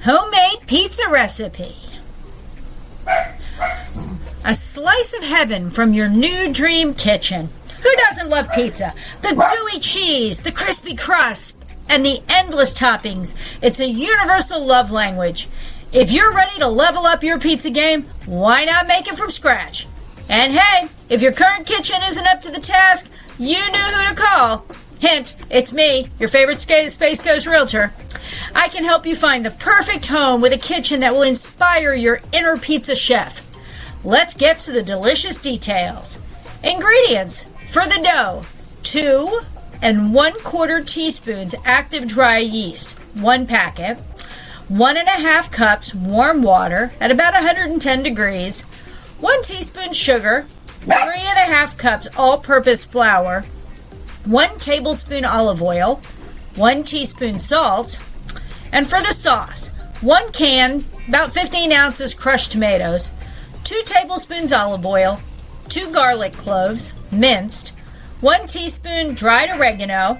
Homemade pizza recipe. A slice of heaven from your new dream kitchen. Who doesn't love pizza? The gooey cheese, the crispy crust, and the endless toppings. It's a universal love language. If you're ready to level up your pizza game, why not make it from scratch? And hey, if your current kitchen isn't up to the task, you know who to call. Hint, it's me, your favorite Space Coast realtor. I can help you find the perfect home with a kitchen that will inspire your inner pizza chef. Let's get to the delicious details. Ingredients for the dough: 2 1/4 teaspoons active dry yeast, 1 packet, 1.5 cups warm water at about 110 degrees, 1 teaspoon sugar, 3.5 cups all-purpose flour, 1 tablespoon olive oil, 1 teaspoon salt, and for the sauce, 1 can, about 15 ounces crushed tomatoes, 2 tablespoons olive oil, 2 garlic cloves, minced, 1 teaspoon dried oregano,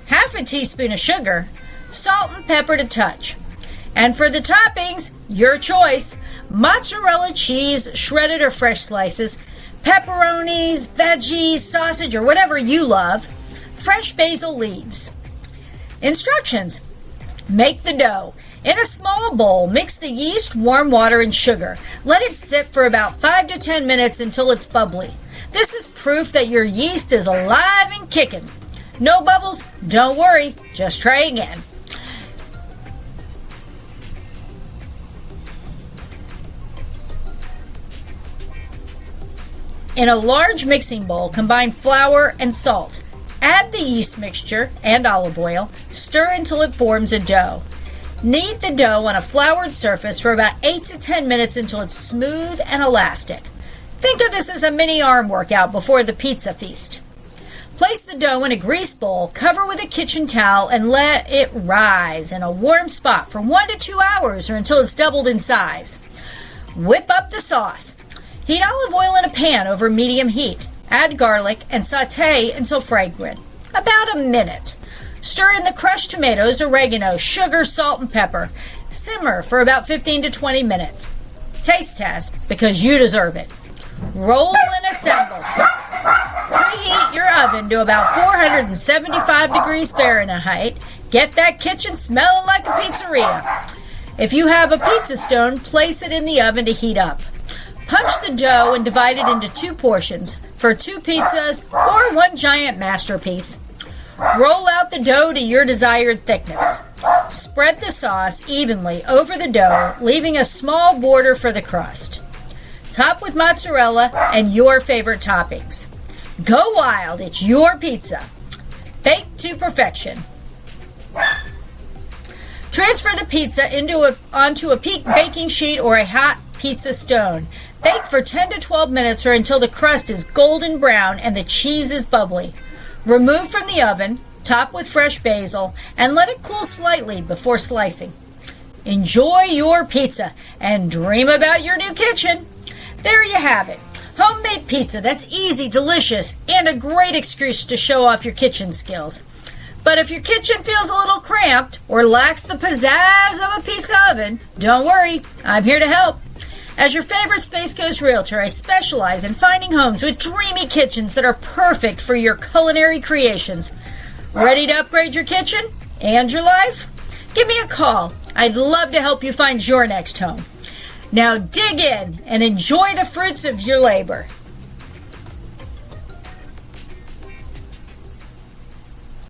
half a teaspoon of sugar, salt and pepper to touch. And for the toppings, your choice: mozzarella cheese, shredded or fresh slices, pepperonis, veggies, sausage, or whatever you love, fresh basil leaves. Instructions: make the dough. In a small bowl, mix the yeast, warm water, and sugar. Let it sit for about 5 to 10 minutes until it's bubbly. This is proof that your yeast is alive and kicking. No bubbles? Don't worry. Just try again. In a large mixing bowl, combine flour and salt. Add the yeast mixture and olive oil. Stir until it forms a dough. Knead the dough on a floured surface for about 8 to 10 minutes until it's smooth and elastic. Think of this as a mini arm workout before the pizza feast. Place the dough in a grease bowl, cover with a kitchen towel, and let it rise in a warm spot for 1 to 2 hours or until it's doubled in size. Whip up the sauce. Heat olive oil in a pan over medium heat. Add garlic and saute until fragrant. About a minute. Stir in the crushed tomatoes, oregano, sugar, salt, and pepper. Simmer for about 15 to 20 minutes. Taste test, because you deserve it. Roll and assemble. Preheat your oven to about 475 degrees Fahrenheit. Get that kitchen smelling like a pizzeria. If you have a pizza stone, place it in the oven to heat up. Punch the dough and divide it into 2 portions for 2 pizzas or 1 giant masterpiece. Roll out the dough to your desired thickness. Spread the sauce evenly over the dough, leaving a small border for the crust. Top with mozzarella and your favorite toppings. Go wild, it's your pizza. Bake to perfection. Transfer the pizza onto a baking sheet or a hot pizza stone. Bake for 10 to 12 minutes or until the crust is golden brown and the cheese is bubbly. Remove from the oven, top with fresh basil, and let it cool slightly before slicing. Enjoy your pizza and dream about your new kitchen. There you have it. Homemade pizza that's easy, delicious, and a great excuse to show off your kitchen skills. But if your kitchen feels a little cramped or lacks the pizzazz of a pizza oven, don't worry, I'm here to help. As your favorite Space Coast realtor, I specialize in finding homes with dreamy kitchens that are perfect for your culinary creations. Ready to upgrade your kitchen and your life? Give me a call. I'd love to help you find your next home. Now dig in and enjoy the fruits of your labor.